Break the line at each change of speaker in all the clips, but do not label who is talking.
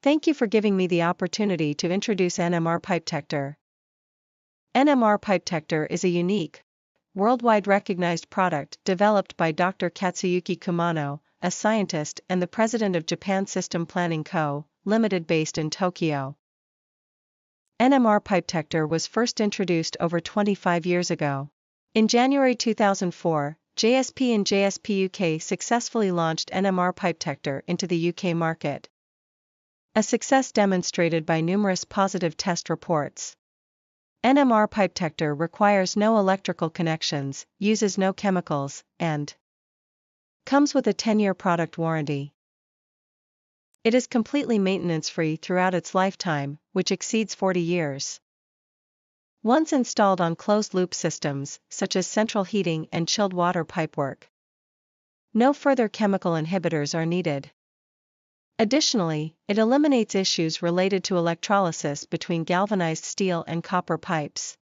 Thank you for giving me the opportunity to introduce NMR PIPETECTOR. NMR PIPETECTOR is a unique, worldwide recognized product developed by Dr. Katsuyuki Kumano, a scientist and the president of Japan System Planning Co., Limited based in Tokyo. NMR PIPETECTOR was first introduced over 25 years ago. In January 2004, JSP and JSP UK successfully launched NMR PIPETECTOR into the UK market. A success demonstrated by numerous positive test reports. NMR PIPETECTOR requires no electrical connections, uses no chemicals, and comes with a 10-year product warranty. It is completely maintenance-free throughout its lifetime, which exceeds 40 years. Once installed on closed-loop systems, such as central heating and chilled water pipework, no further chemical inhibitors are needed. Additionally, it eliminates issues related to electrolysis between galvanized steel and copper pipes.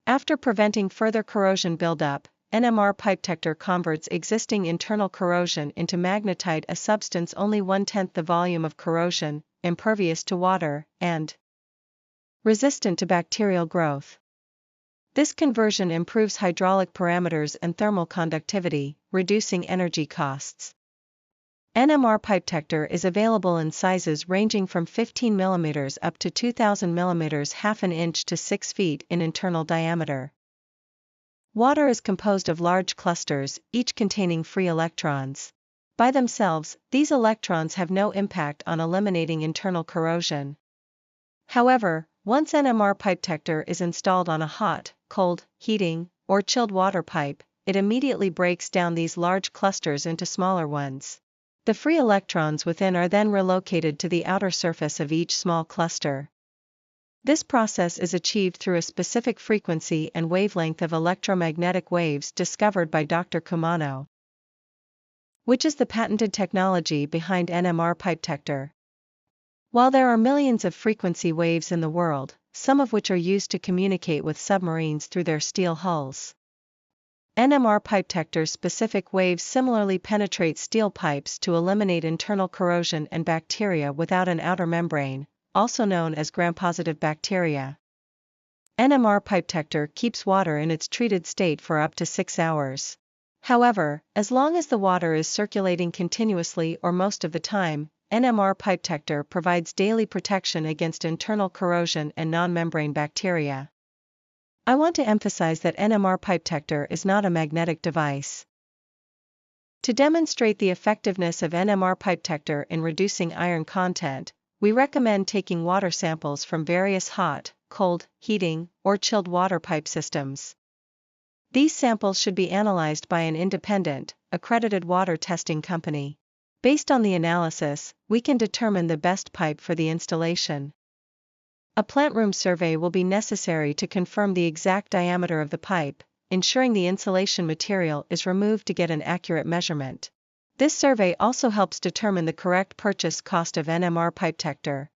After preventing further corrosion buildup, NMR PIPETECTOR converts existing internal corrosion into magnetite, a substance only 1/10 the volume of corrosion, impervious to water, and resistant to bacterial growth. This conversion improves hydraulic parameters and thermal conductivity, reducing energy costs. NMR PIPETECTOR is available in sizes ranging from 15 mm up to 2000 mm, half an inch to 6 feet in internal diameter. Water is composed of large clusters, each containing free electrons. By themselves, these electrons have no impact on eliminating internal corrosion. However, once NMR PIPETECTOR is installed on a hot, cold, heating, or chilled water pipe, it immediately breaks down these large clusters into smaller ones. The free electrons within are then relocated to the outer surface of each small cluster. This process is achieved through a specific frequency and wavelength of electromagnetic waves discovered by Dr. Kumano, which is the patented technology behind NMR PIPETECTOR. While there are millions of frequency waves in the world, some of which are used to communicate with submarines through their steel hulls, NMR PIPETECTOR's specific waves similarly penetrate steel pipes to eliminate internal corrosion and bacteria without an outer membrane, also known as gram-positive bacteria. NMR PIPETECTOR keeps water in its treated state for up to 6 hours. However, as long as the water is circulating continuously or most of the time, NMR PIPETECTOR provides daily protection against internal corrosion and non-membrane bacteria. I want to emphasize that NMR PIPETECTOR is not a magnetic device. To demonstrate the effectiveness of NMR PIPETECTOR in reducing iron content, we recommend taking water samples from various hot, cold, heating, or chilled water pipe systems. These samples should be analyzed by an independent, accredited water testing company. Based on the analysis, we can determine the best pipe for the installation. A plant room survey will be necessary to confirm the exact diameter of the pipe, ensuring the insulation material is removed to get an accurate measurement. This survey also helps determine the correct purchase cost of NMR PIPETECTOR.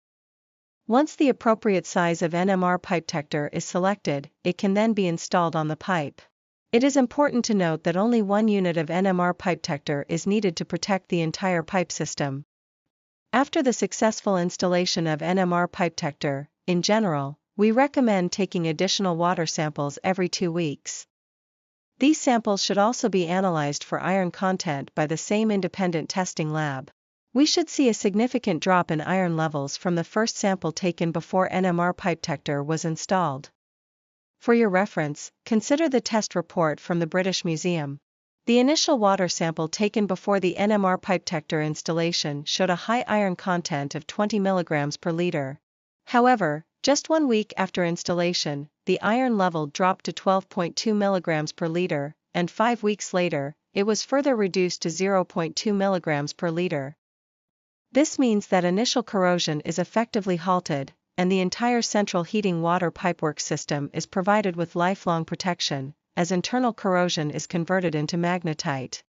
Once the appropriate size of NMR PIPETECTOR is selected, it can then be installed on the pipe. It is important to note that only one unit of NMR PIPETECTOR is needed to protect the entire pipe system. After the successful installation of NMR PIPETECTOR, in general, we recommend taking additional water samples every 2 weeks. These samples should also be analyzed for iron content by the same independent testing lab. We should see a significant drop in iron levels from the first sample taken before NMR PIPETECTOR was installed. For your reference, consider the test report from the British Museum. The initial water sample taken before the NMR PIPETECTOR installation showed a high iron content of 20 mg per liter. However, just 1 week after installation, the iron level dropped to 12.2 mg per liter, and 5 weeks later, it was further reduced to 0.2 mg per liter. This means that initial corrosion is effectively halted, and the entire central heating water pipework system is provided with lifelong protection, as internal corrosion is converted into magnetite.